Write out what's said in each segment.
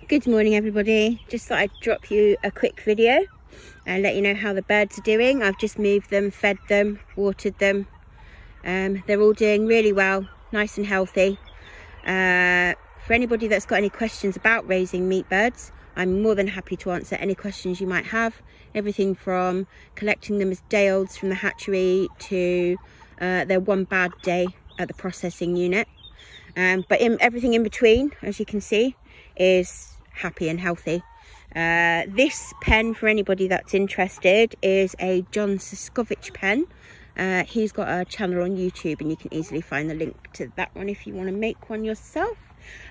Good morning everybody. Just thought I'd drop you a quick video and let you know how the birds are doing. I've just moved them, fed them, watered them. They're all doing really well, nice and healthy. For anybody that's got any questions about raising meat birds, I'm more than happy to answer any questions you might have. Everything from collecting them as day olds from the hatchery to their one bad day at the processing unit. But everything in between, as you can see, is happy and healthy. This pen, for anybody that's interested, is a John Siskovich pen. He's got a channel on YouTube and you can easily find the link to that one if you want to make one yourself.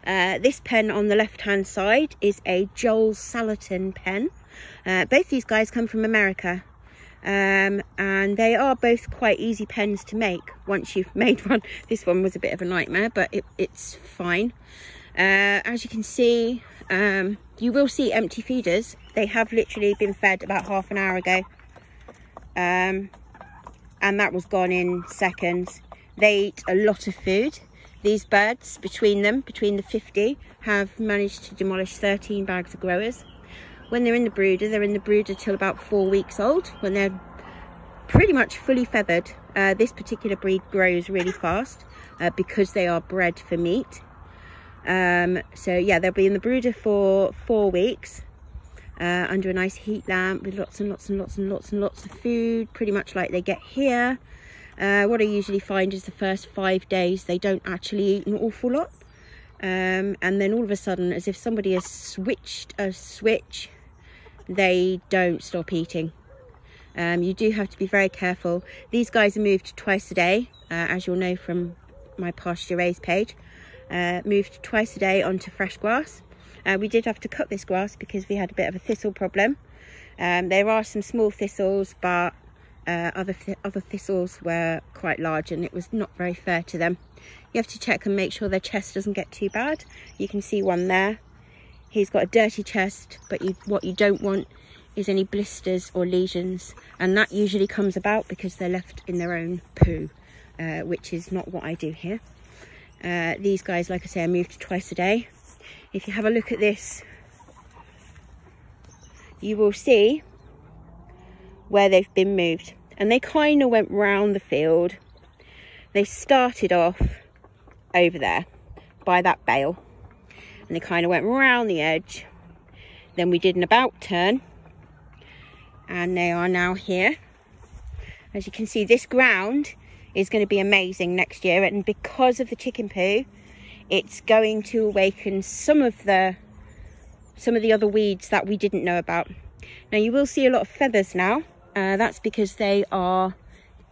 This pen on the left hand side is a Joel Salatin pen. Both these guys come from America, and they are both quite easy pens to make once you've made one. This one was a bit of a nightmare, but it's fine. As you can see, you will see empty feeders. They have literally been fed about half an hour ago, and that was gone in seconds. They eat a lot of food. These birds, between the 50, have managed to demolish 13 bags of growers. When they're in the brooder, they're in the brooder till about 4 weeks old, when they're pretty much fully feathered. This particular breed grows really fast because they are bred for meat. So yeah, they'll be in the brooder for 4 weeks under a nice heat lamp with lots and lots of food, pretty much like they get here. What I usually find is the first 5 days they don't actually eat an awful lot, and then all of a sudden, as if somebody has switched a switch, they don't stop eating. You do have to be very careful. These guys are moved twice a day, as you'll know from my pasture raised page. Moved twice a day onto fresh grass. We did have to cut this grass because we had a bit of a thistle problem. There are some small thistles, but other thistles were quite large and it was not very fair to them. You have to check and make sure their chest doesn't get too bad. You can see one there. He's got a dirty chest, but what you don't want is any blisters or lesions, and that usually comes about because they're left in their own poo, which is not what I do here. These guys, like I say, are moved twice a day. If you have a look at this, you will see where they've been moved, and they kind of went round the field. They started off over there by that bale, and they kind of went round the edge. Then we did an about turn, and they are now here. As you can see, this ground is going to be amazing next year, and because of the chicken poo, it's going to awaken some of the other weeds that we didn't know about. Now you will see a lot of feathers now. That's because they are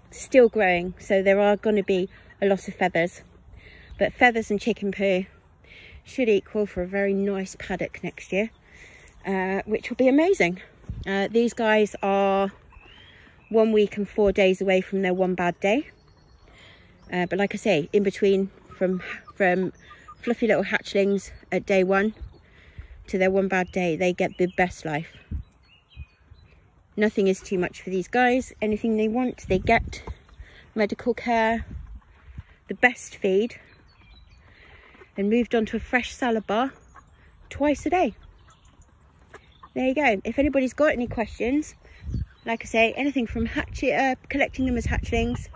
still growing, so there are going to be a lot of feathers, but feathers and chicken poo should equal for a very nice paddock next year, which will be amazing. These guys are 1 week and 4 days away from their one bad day. But like I say, in between, from fluffy little hatchlings at day 1 to their one bad day, they get the best life. Nothing is too much for these guys. Anything they want, they get. Medical care, the best feed, and moved on to a fresh salad bar twice a day. There you go. If anybody's got any questions, like I say, anything from collecting them as hatchlings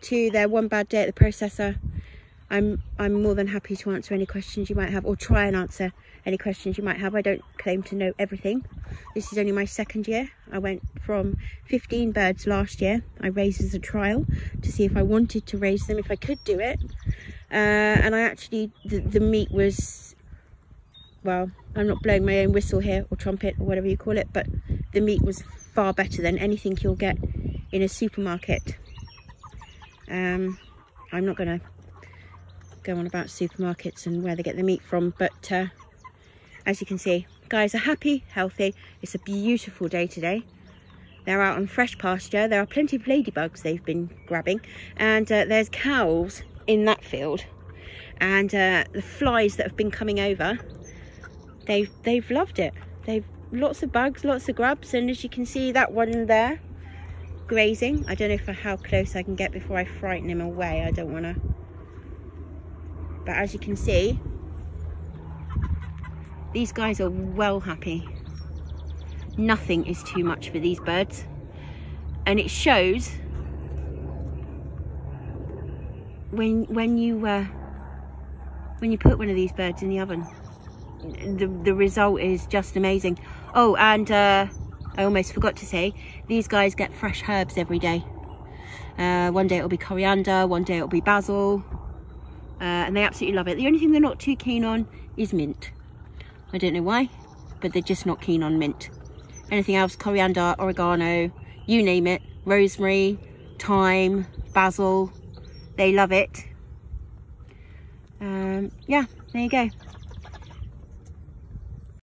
to their one bad day at the processor, I'm more than happy to answer any questions you might have, or try and answer any questions you might have. I don't claim to know everything. This is only my second year. I went from 15 birds last year. I raised as a trial to see if I wanted to raise them, if I could do it. And I actually, the meat was, well, I'm not blowing my own whistle here, or trumpet, or whatever you call it, but the meat was far better than anything you'll get in a supermarket. I'm not going to go on about supermarkets and where they get the meat from, but as you can see, guys are happy, healthy. It's a beautiful day today. They're out on fresh pasture. There are plenty of ladybugs they've been grabbing, and there's cows in that field, and the flies that have been coming over, they've loved it. They've lots of bugs, lots of grubs, and as you can see, that one there grazing. I don't know how close I can get before I frighten him away. I don't want to, but as you can see, These guys are well happy. Nothing is too much for these birds, and it shows when you put one of these birds in the oven. The result is just amazing. Oh, and I almost forgot to say, these guys get fresh herbs every day. One day it'll be coriander, one day it'll be basil, and they absolutely love it. The only thing they're not too keen on is mint. I don't know why, but they're just not keen on mint. Anything else, coriander, oregano, you name it, rosemary, thyme, basil, they love it. Yeah, there you go.